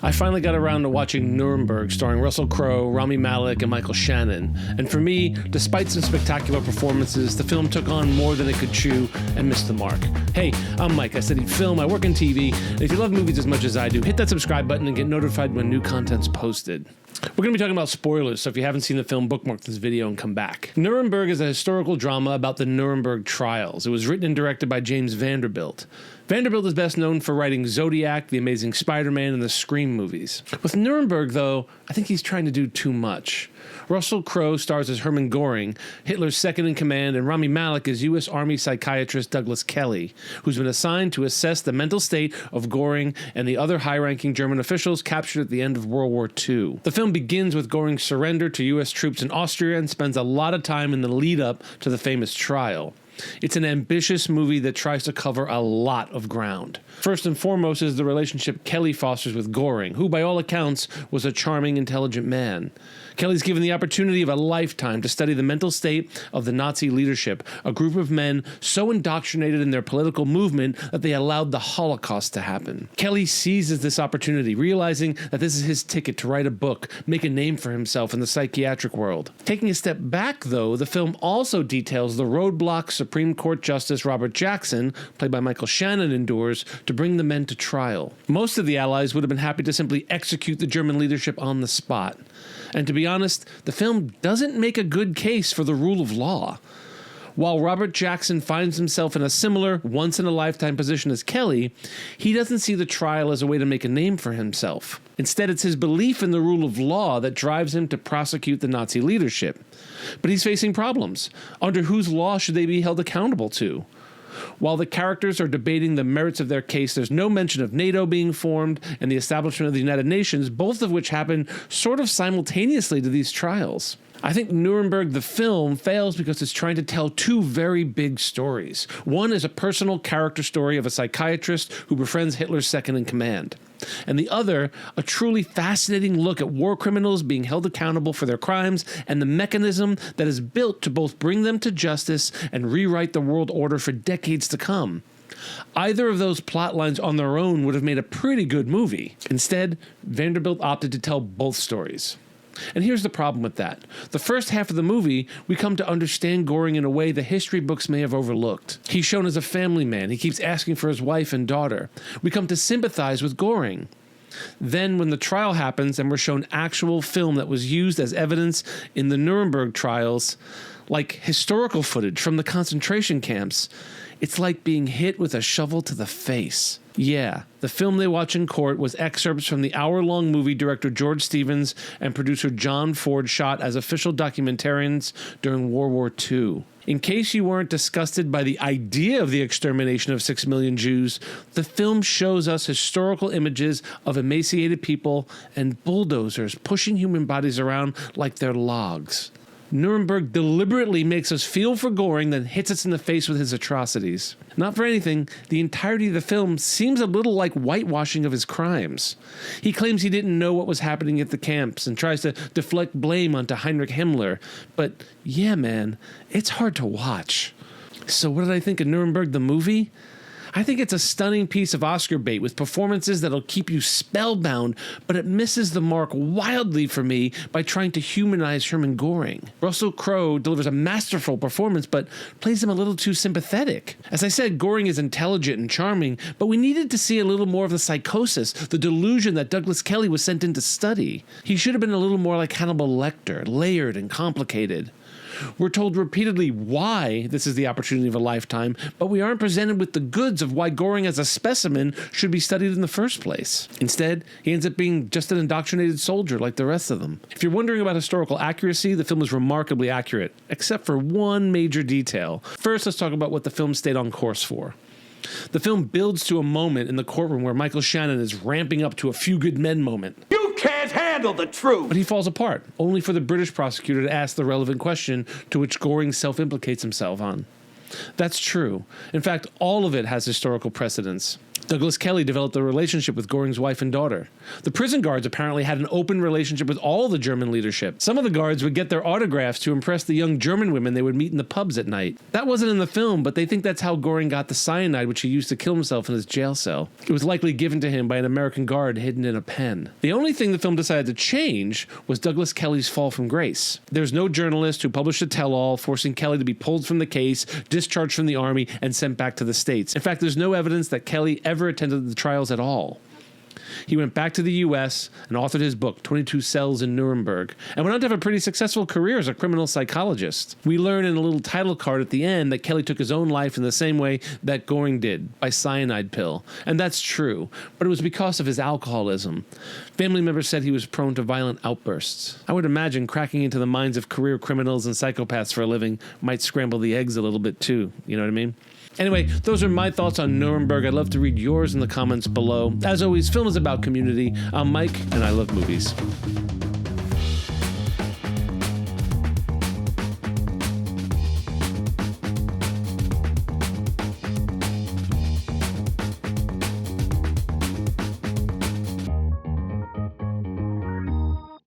I finally got around to watching Nuremberg, starring Russell Crowe, Rami Malek, and Michael Shannon. And for me, despite some spectacular performances, the film took on more than it could chew and missed the mark. Hey, I'm Mike. I studied film, I work in TV, and if you love movies as much as I do, hit that subscribe button and get notified when new content's posted. We're going to be talking about spoilers, so if you haven't seen the film, bookmark this video and come back. Nuremberg is a historical drama about the Nuremberg trials. It was written and directed by James Vanderbilt. Vanderbilt is best known for writing Zodiac, The Amazing Spider-Man, and the Scream movies. With Nuremberg, though, I think he's trying to do too much. Russell Crowe stars as Hermann Göring, Hitler's second-in-command, and Rami Malek is U.S. Army psychiatrist Douglas Kelly, who's been assigned to assess the mental state of Göring and the other high-ranking German officials captured at the end of World War II. The film begins with Göring's surrender to U.S. troops in Austria and spends a lot of time in the lead-up to the famous trial. It's an ambitious movie that tries to cover a lot of ground. First and foremost is the relationship Kelly fosters with Göring, who by all accounts was a charming, intelligent man. Kelly's given the opportunity of a lifetime to study the mental state of the Nazi leadership, a group of men so indoctrinated in their political movement that they allowed the Holocaust to happen. Kelly seizes this opportunity, realizing that this is his ticket to write a book, make a name for himself in the psychiatric world. Taking a step back, though, the film also details the roadblocks Supreme Court Justice Robert Jackson, played by Michael Shannon, endures to bring the men to trial. Most of the Allies would have been happy to simply execute the German leadership on the spot. And to be honest, the film doesn't make a good case for the rule of law. While Robert Jackson finds himself in a similar, once-in-a-lifetime position as Kelly, he doesn't see the trial as a way to make a name for himself. Instead, it's his belief in the rule of law that drives him to prosecute the Nazi leadership. But he's facing problems. Under whose law should they be held accountable to? While the characters are debating the merits of their case, there's no mention of NATO being formed and the establishment of the United Nations, both of which happen sort of simultaneously to these trials. I think Nuremberg, the film, fails because it's trying to tell two very big stories. One is a personal character story of a psychiatrist who befriends Hitler's second-in-command. And the other, a truly fascinating look at war criminals being held accountable for their crimes and the mechanism that is built to both bring them to justice and rewrite the world order for decades to come. Either of those plot lines on their own would have made a pretty good movie. Instead, Vanderbilt opted to tell both stories. And here's the problem with that. The first half of the movie, we come to understand Göring in a way the history books may have overlooked. He's shown as a family man. He keeps asking for his wife and daughter. We come to sympathize with Göring. Then, when the trial happens and we're shown actual film that was used as evidence in the Nuremberg trials, like historical footage from the concentration camps, it's like being hit with a shovel to the face. Yeah, the film they watch in court was excerpts from the hour-long movie director George Stevens and producer John Ford shot as official documentarians during World War II. In case you weren't disgusted by the idea of the extermination of 6 million Jews, the film shows us historical images of emaciated people and bulldozers pushing human bodies around like they're logs. Nuremberg deliberately makes us feel for Göring, then hits us in the face with his atrocities. Not for anything, the entirety of the film seems a little like whitewashing of his crimes. He claims he didn't know what was happening at the camps and tries to deflect blame onto Heinrich Himmler. But yeah, man, it's hard to watch. So what did I think of Nuremberg the movie? I think it's a stunning piece of Oscar bait with performances that'll keep you spellbound, but it misses the mark wildly for me by trying to humanize Hermann Göring. Russell Crowe delivers a masterful performance, but plays him a little too sympathetic. As I said, Göring is intelligent and charming, but we needed to see a little more of the psychosis, the delusion that Douglas Kelly was sent in to study. He should have been a little more like Hannibal Lecter, layered and complicated. We're told repeatedly why this is the opportunity of a lifetime, but we aren't presented with the goods of why Göring as a specimen should be studied in the first place. Instead, he ends up being just an indoctrinated soldier like the rest of them. If you're wondering about historical accuracy, the film is remarkably accurate, except for one major detail. First, let's talk about what the film stayed on course for. The film builds to a moment in the courtroom where Michael Shannon is ramping up to a few good men moment. You can't handle the truth! But he falls apart, only for the British prosecutor to ask the relevant question to which Göring self-implicates himself on. That's true. In fact, all of it has historical precedence. Douglas Kelly developed a relationship with Göring's wife and daughter. The prison guards apparently had an open relationship with all the German leadership. Some of the guards would get their autographs to impress the young German women they would meet in the pubs at night. That wasn't in the film, but they think that's how Göring got the cyanide which he used to kill himself in his jail cell. It was likely given to him by an American guard hidden in a pen. The only thing the film decided to change was Douglas Kelly's fall from grace. There's no journalist who published a tell-all forcing Kelly to be pulled from the case, discharged from the army, and sent back to the States. In fact, there's no evidence that Kelly ever attended the trials at all. He went back to the U.S. and authored his book, 22 Cells in Nuremberg, and went on to have a pretty successful career as a criminal psychologist. We learn in a little title card at the end that Kelly took his own life in the same way that Göring did, by cyanide pill. And that's true, but it was because of his alcoholism. Family members said he was prone to violent outbursts. I would imagine cracking into the minds of career criminals and psychopaths for a living might scramble the eggs a little bit too, you know what I mean? Anyway, those are my thoughts on Nuremberg. I'd love to read yours in the comments below. As always, film is about community. I'm Mike, and I love movies.